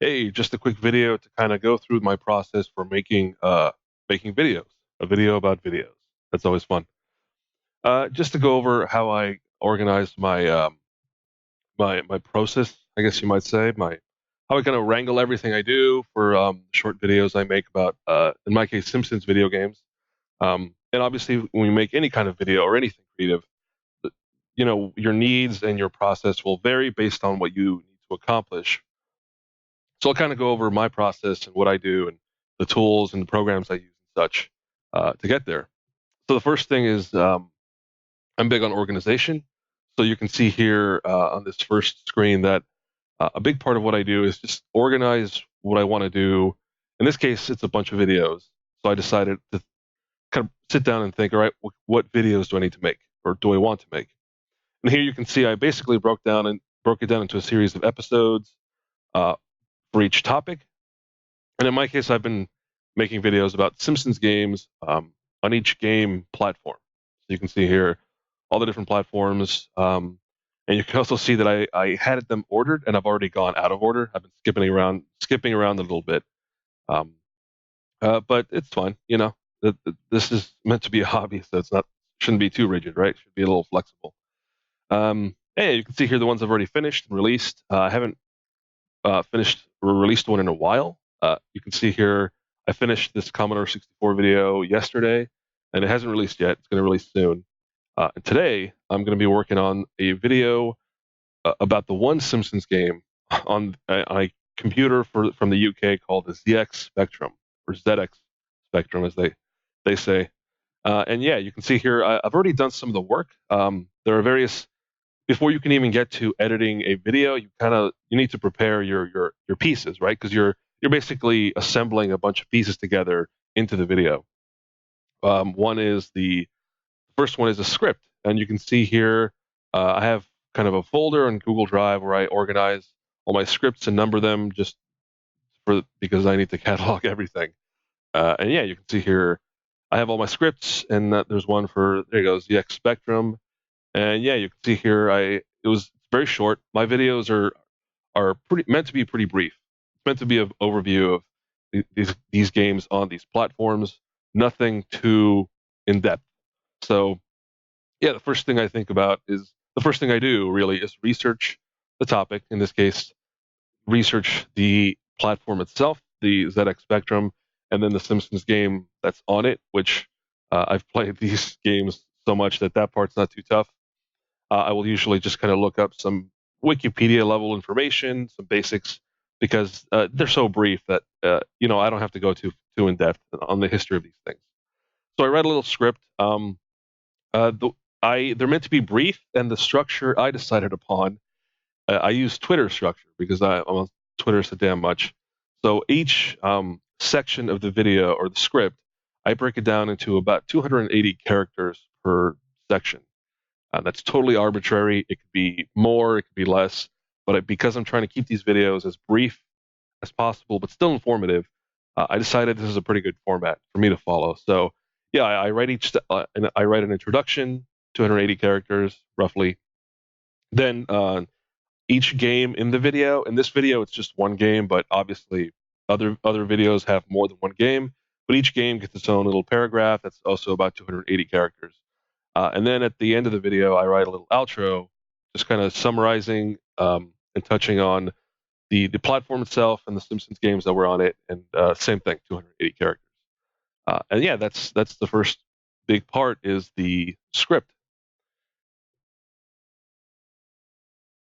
Hey, just a quick video to kind of go through my process for making videos, a video about videos. That's always fun. Just to go over how I organize my process, I guess you might say, my how I kind of wrangle everything I do for short videos I make about, in my case, Simpsons video games. And obviously, when you make any kind of video or anything creative, your needs and your process will vary based on what you need to accomplish. So I'll kind of go over my process and what I do and the tools and the programs I use and such to get there. So the first thing is I'm big on organization. So you can see here on this first screen that a big part of what I do is just organize what I want to do. In this case, it's a bunch of videos. So I decided to kind of sit down and think, all right, what videos do I need to make or do I want to make? And here you can see I basically broke it down into a series of episodes uh, for each topic. And in my case, I've been making videos about Simpsons games on each game platform. So you can see here all the different platforms. And you can also see that I had them ordered and I've already gone out of order. I've been skipping around a little bit. Um, but it's fine. This is meant to be a hobby, so shouldn't be too rigid, right? Should be a little flexible. Yeah, you can see here the ones I've already finished and released. I haven't finished or released one in a while. You can see here I finished this Commodore 64 video yesterday, and it hasn't released yet. It's going to release soon. And today I'm going to be working on a video about the one Simpsons game on a computer from the UK called the ZX Spectrum or ZX Spectrum, as they say. And yeah, you can see here I've already done some of the work. There are various before you can even get to editing a video, you need to prepare your pieces, right? Because you're basically assembling a bunch of pieces together into the video. One is the first one is a script, and you can see here I have kind of a folder on Google Drive where I organize all my scripts and number them just because I need to catalog everything. And yeah, you can see here I have all my scripts, and there's one for there you go, ZX Spectrum. And yeah, you can see here it was very short. My videos are pretty meant to be pretty brief. It's meant to be an overview of these games on these platforms. Nothing too in depth. So yeah, the first thing I do really is research the topic. In this case, research the platform itself, the ZX Spectrum, and then the Simpsons game that's on it. Which I've played these games so much that part's not too tough. I will usually just kind of look up some Wikipedia level information, some basics, because they're so brief that I don't have to go too in depth on the history of these things. So I read a little script. Uh, the, they're meant to be brief, and the structure I decided upon. I use Twitter structure because I'm on Twitter so damn much. So each section of the video or the script, I break it down into about 280 characters per section. That's totally arbitrary. It could be more, it could be less, but because I'm trying to keep these videos as brief as possible, but still informative, I decided this is a pretty good format for me to follow. So, yeah, I write an introduction, 280 characters roughly. Then each game in the video. In this video, it's just one game, but obviously other videos have more than one game. But each game gets its own little paragraph that's also about 280 characters. And then at the end of the video, I write a little outro, just kind of summarizing and touching on the platform itself and the Simpsons games that were on it, and same thing, 280 characters. And yeah, that's the first big part is the script.